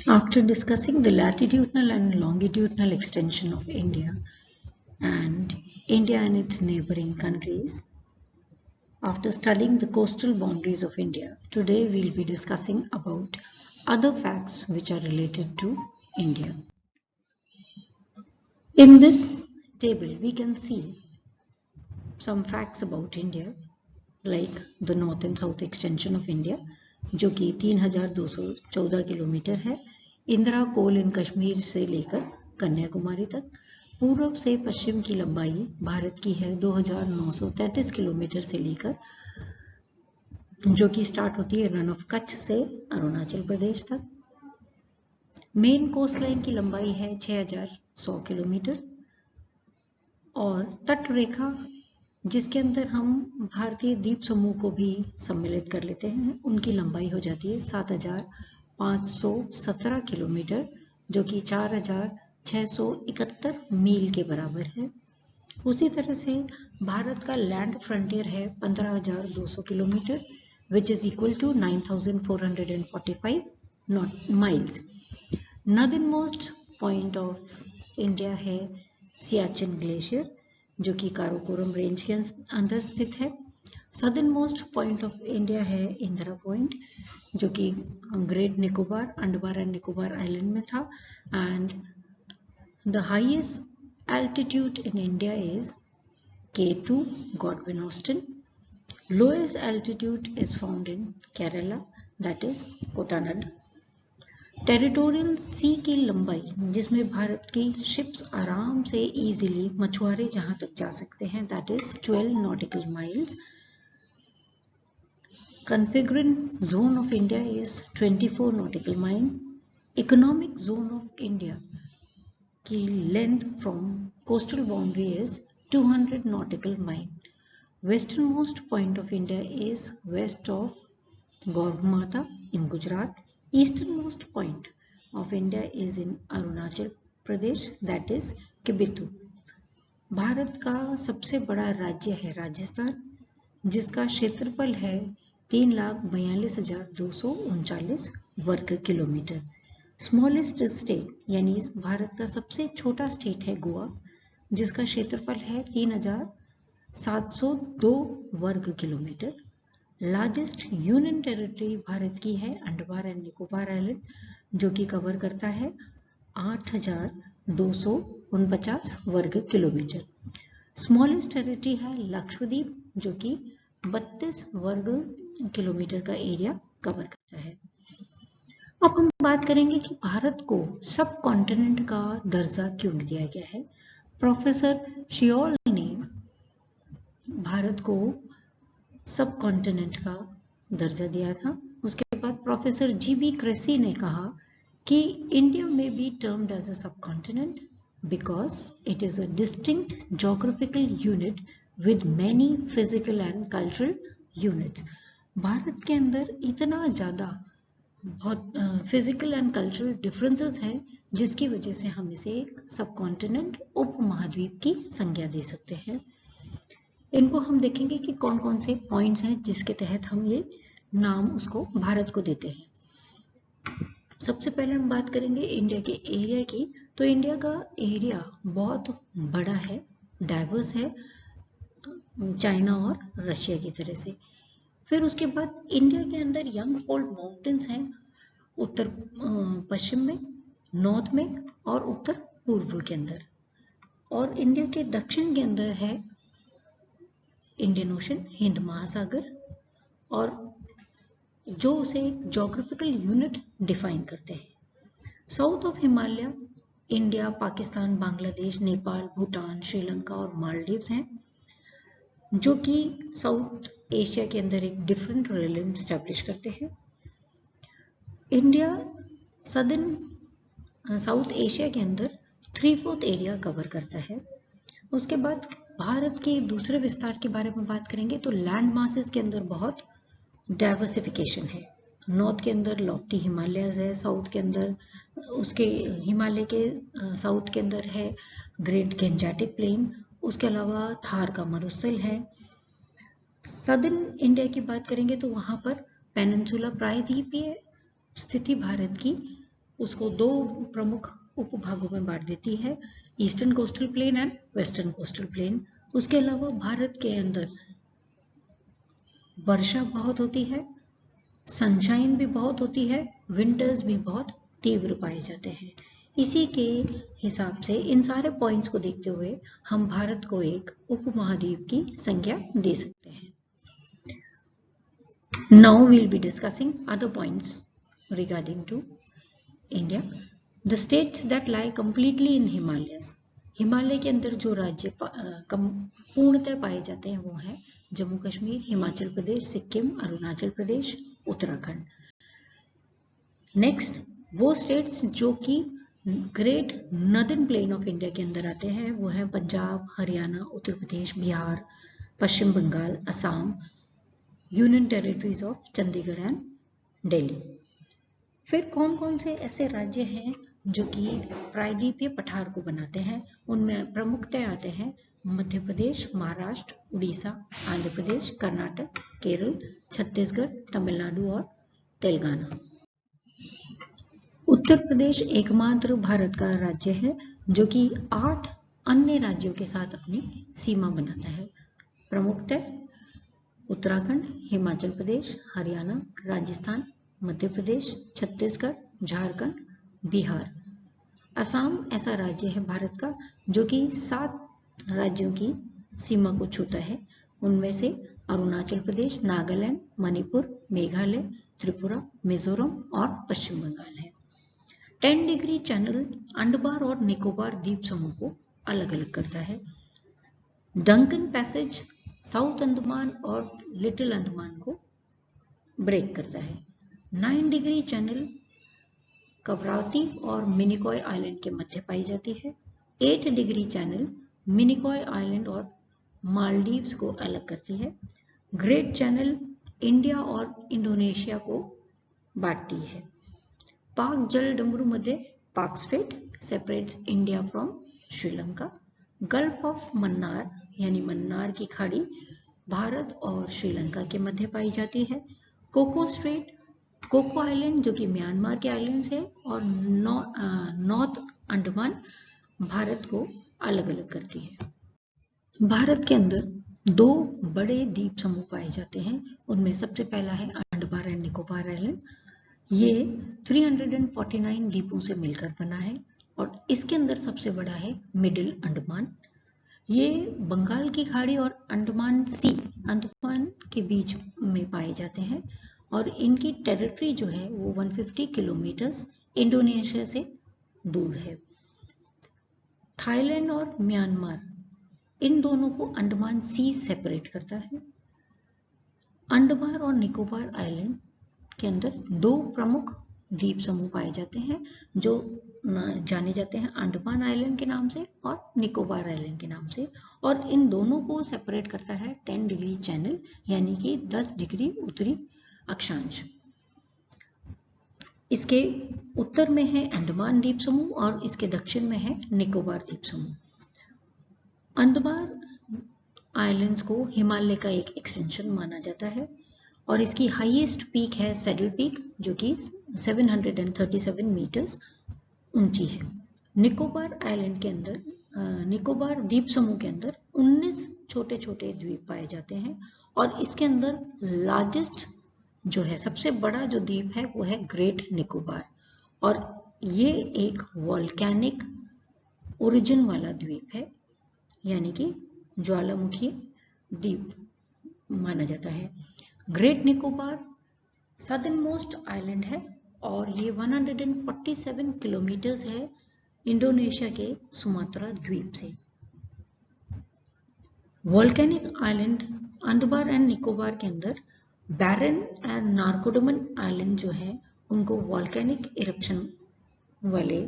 After discussing the latitudinal and longitudinal extension of India and its neighboring countries, after studying the coastal boundaries of India, today we'll be discussing about other facts which are related to India. In this table, we can see some facts about India, like the north and south extension of India, जो कि 3214 kilometre है. इंदिरा कोल इन कश्मीर से लेकर कन्याकुमारी तक. पूर्व से पश्चिम की लंबाई भारत की है 2933 किलोमीटर से लेकर, जो कि स्टार्ट होती है रन ऑफ कच्छ से अरुणाचल प्रदेश तक. मेन कोस्ट लाइन की लंबाई है 6100 किलोमीटर और तट रेखा जिसके अंदर हम भारतीय द्वीप समूह को भी सम्मिलित कर लेते हैं, उनकी लंबाई हो जाती है 7517 किलोमीटर, जो कि 4671 मील के बराबर है. उसी तरह से भारत का लैंड फ्रंटियर है 15200 kilometre, which is equal to 9445 miles. Northern most point of India है सियाचिन ग्लेशियर, जो कि काराकोरम रेंज के अंदर स्थित है. Southern most point of India है इंदिरा पॉइंट, जो कि great Nicobar, Andaman and Nicobar island में था. And the highest altitude in India is K2, Godwin Austen. Lowest altitude is found in Kerala, that is Kotanad. Territorial सी की लंबाई, जिसमें भारत की शिप्स आराम से इजीली मछुआरे जहां तक जा सकते हैं, that is 12 nautical miles. Configuring zone of India is 24 nautical mile. Economic zone of India की length from coastal boundary is 200 nautical mile. Westernmost point of India is west of Gaurmata in Gujarat. Easternmost point of India is in Arunachal Pradesh, that is Kibitu. Bharat का सबसे बड़ा राज्य है राजस्थान, जिसका क्षेत्रफल है 3,42,239 वर्ग किलोमीटर. स्मॉलेस्ट स्टेट यानी भारत का सबसे छोटा स्टेट है गोवा, जिसका क्षेत्रफल है 3,702 वर्ग kilometre. Largest union territory Bharat की है अंडमान एंड निकोबार आइलैंड, जो कि कवर करता है 8,249 वर्ग किलोमीटर. स्मॉलेस्ट टेरिटरी है लक्षद्वीप, जो कि 32 वर्ग किलोमीटर का एरिया कवर करता है. अब हम बात करेंगे कि भारत को सब कॉन्टिनेंट का दर्जा क्यों दिया गया है. प्रोफेसर शियोल ने भारत को सब कॉन्टिनेंट का दर्जा दिया था. उसके बाद प्रोफेसर जी.बी. क्रेसी ने कहा कि इंडिया में बी टर्म्ड एज अ सब continent because it is a distinct geographical unit with many physical and cultural units. Bharat के अंदर इतना ज़्यादा बहुत फिजिकल एंड कल्चरल डिफरेंसेस हैं, जिसकी वजह से हम इसे एक सब कॉन्टिनेंट उप महाद्वीप की संज्ञा दे सकते हैं. इनको हम देखेंगे कि कौन कौन से पॉइंट्स हैं जिसके तहत हम ये नाम उसको भारत को देते हैं. सबसे पहले हम बात करेंगे इंडिया के एरिया की. तो इंडिया का एरिया बहुत बड़ा है, डाइवर्स है, चाइना और रशिया की तरह से. फिर उसके बाद इंडिया के अंदर यंग फोल्ड माउंटेन्स हैं, उत्तर पश्चिम में, नॉर्थ में और उत्तर पूर्व के अंदर. और इंडिया के दक्षिण के अंदर है इंडियन ओशन, हिंद महासागर, और जो उसे ज्योग्राफिकल यूनिट डिफाइन करते हैं. South of Himalaya India, Pakistan, Bangladesh, Nepal, Bhutan, Sri Lanka और मालदीव्स हैं, जो कि साउथ एशिया के अंदर एक डिफरेंट रिलेम स्टैब्लिश करते हैं. इंडिया सदर्न साउथ एशिया के अंदर 3/4 एरिया कवर करता है. उसके बाद भारत के दूसरे विस्तार के बारे में बात करेंगे तो लैंड मासेस के अंदर बहुत डाइवर्सिफिकेशन है. नॉर्थ के अंदर लॉफ्टी हिमालयस है, साउथ के अंदर उसके हिमालय के साउथ के अंदर है ग्रेट गेंजाटिक प्लेन, उसके अलावा थार का मरुस्थल है. सदर्न इंडिया की बात करेंगे तो वहाँ पर पेनिनसुला प्रायद्वीपीय स्थिति भारत की उसको दो प्रमुख उपभागों में बांट देती है, eastern coastal plain and western coastal plain. उसके अलावा भारत के अंदर वर्षा बहुत होती है, सनशाइन भी बहुत होती है, विंटर्स भी बहुत तीव्र पाए जाते हैं। इसी के हिसाब से इन सारे पॉइंट्स को देखते हुए हम भारत को एक उपमहाद्वीप की संज्ञा दे सकते हैं। Now we'll be discussing other points regarding to India. The states that lie completely in Himalayas. Himalaya के अंदर जो राज्य पूर्णतः पाए जाते हैं वो हैं जम्मू कश्मीर, हिमाचल प्रदेश, सिक्किम, अरुणाचल प्रदेश, उत्तराखंड। नेक्स्ट, वो स्टेट्स जो कि great northern plain of India के अंदर आते हैं वो हैं Punjab, Haryana, Uttar Pradesh, Bihar, Paschim Bengal, Assam, union territories of Chandigarh and Delhi. फिर कौन कौन से ऐसे राज्य हैं जो कि प्रायद्वीपीय पठार को बनाते हैं? उनमें प्रमुखतः आते हैं मध्य प्रदेश, महाराष्ट्र, उड़ीसा, आंध्र प्रदेश, कर्नाटक, केरल, छत्तीसगढ़, तमिलनाडु और तेलंगाना। उत्तर प्रदेश एकमात्र भारत का राज्य है जो कि 8 अन्य राज्यों के साथ अपनी सीमा बनाता है। प्रमुखतः उत्तराखंड, हिमाचल प्रदेश, हरियाणा, राजस्थान, मध्य प्रदेश, छत्तीसगढ़, झारखंड, बिहार। असम ऐसा राज्य है भारत का जो कि 7 राज्यों की सीमा को छूता है। उनमें से अरुणाचल प्रदेश, नागालैंड, मणिपुर, मेघालय, त्रिपुरा, मिजोरम और पश्चिम बंगाल है। 10 डिग्री चैनल अंडमान और निकोबार द्वीप समूह को अलग अलग करता है। डंकन पैसेज साउथ अंडमान और लिटिल अंडमान को ब्रेक करता है। 9 डिग्री चैनल कवराती और मिनिकॉय आइलैंड के मध्य पाई जाती है। 8 डिग्री चैनल मिनिकॉय आइलैंड और मालदीव्स को अलग करती है। ग्रेट चैनल इंडिया और इंडोनेशिया को बांटती है। पाक जल डमरू मध्य पाक straight separates India from Sri Lanka. Gulf of Mannar यानी मन्नार की खाड़ी भारत और श्रीलंका के मध्य पाई जाती है। कोको स्ट्रेट, कोको आइलैंड जो कि म्यांमार के आइलैंड्स है और नॉर्थ अंडमान भारत को अलग अलग करती है। भारत के अंदर 2 बड़े द्वीप समूह पाए जाते हैं। उनमें सबसे पहला है अंडमान एंड निकोबार आइलैंड। ये 349 द्वीपों से मिलकर बना है और इसके अंदर सबसे बड़ा है मिडिल अंडमान। ये बंगाल की खाड़ी और अंडमान सी, अंडमान के बीच में पाए जाते हैं और इनकी टेरिटरी जो है वो 150 किलोमीटर इंडोनेशिया से दूर है। थाईलैंड और म्यांमार इन दोनों को अंडमान सी सेपरेट करता है। अंडमान और निकोबार आइलैंड के अंदर 2 प्रमुख द्वीप समूह पाए जाते हैं जो जाने जाते हैं अंडमान आइलैंड के नाम से और निकोबार आइलैंड के नाम से, और इन दोनों को सेपरेट करता है 10 डिग्री चैनल यानी कि 10 डिग्री उत्तरी अक्षांश। इसके उत्तर में है अंडमान द्वीप समूह और इसके दक्षिण में है निकोबार द्वीप समूह। अंडमान आइलैंड्स को हिमालय का एक एक्सटेंशन माना जाता है और इसकी हाईएस्ट पीक है सैडल पीक जो कि 737 मीटर्स ऊंची है। निकोबार आइलैंड के अंदर, निकोबार द्वीप समूह के अंदर 19 छोटे छोटे द्वीप पाए जाते हैं और इसके अंदर लार्जेस्ट जो है, सबसे बड़ा जो द्वीप है वो है ग्रेट निकोबार और ये एक वॉल्केनिक ओरिजिन वाला द्वीप है यानी कि ज्वालामुखी द्वीप माना जाता है। Great Nicobar southern most island है और ये 147 किलोमीटर्स है इंडोनेशिया के सुमात्रा द्वीप से। Volcanic island Andaman and Nicobar के अंदर बैरन एंड नारकोडमन आइलैंड जो है उनको वॉल्केनिक इरप्शन वाले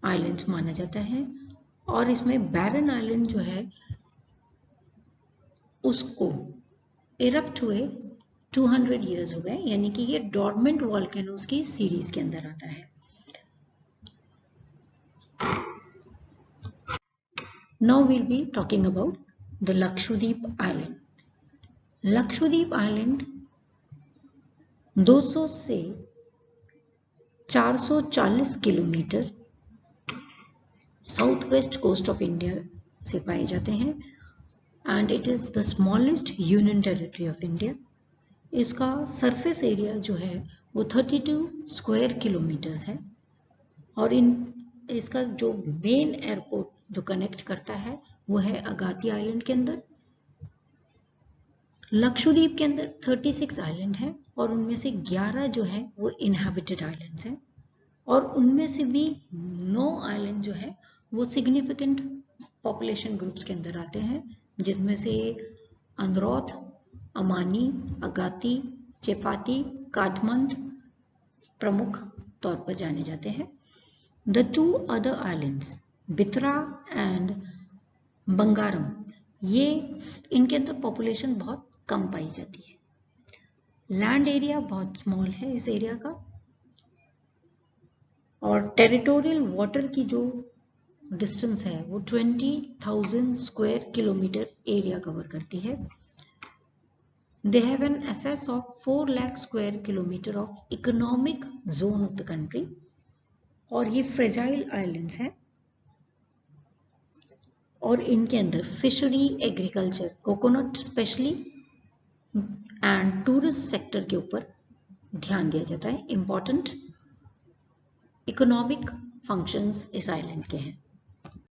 आइलैंड्स माना जाता है और इसमें बैरन आइलैंड जो है उसको इरप्ट हुए 200 इयर्स हो गए यानी कि ये डॉर्मेंट वॉल्केनोस की सीरीज के अंदर आता है। Now we'll be talking about the Lakshadweep island. Lakshadweep island 200 से 440 kilometre south west coast of India से पाए जाते हैं and it is the smallest union territory of India. इसका सरफेस एरिया जो है वो 32 स्क्वायर किलोमीटर्स है और इसका जो मेन एयरपोर्ट जो कनेक्ट करता है वो है अगाती आइलैंड के अंदर। लक्षद्वीप के अंदर 36 आइलैंड है और उनमें से 11 जो है वो इनहैबिटेड आइलैंड्स हैं और उनमें से भी 9 आइलैंड जो है वो सिग्निफिकेंट पॉपुलेशन ग्रुप्स के अंदर आते हैं, जिसमें से अंद्रौथ, अमानी, अगाती, चेपाती, काठमंड प्रमुख तौर पर जाने जाते हैं। The 2 other islands Bitra and Bangaram, ये इनके अंदर पॉपुलेशन बहुत कम पाई जाती है। लैंड एरिया बहुत स्मॉल है इस एरिया का और टेरिटोरियल वाटर की जो डिस्टेंस है वो 20,000 स्क्वायर किलोमीटर एरिया कवर करती है। They have an excess of 4 lakh square kilometer of economic zone of the country और ये फ्रेजाइल आइलैंड्स हैं और इनके अंदर fishery, agriculture, coconut specially and tourist sector के ऊपर ध्यान दिया जाता है। इंपॉर्टेंट इकोनॉमिक फंक्शंस इस आइलैंड के हैं।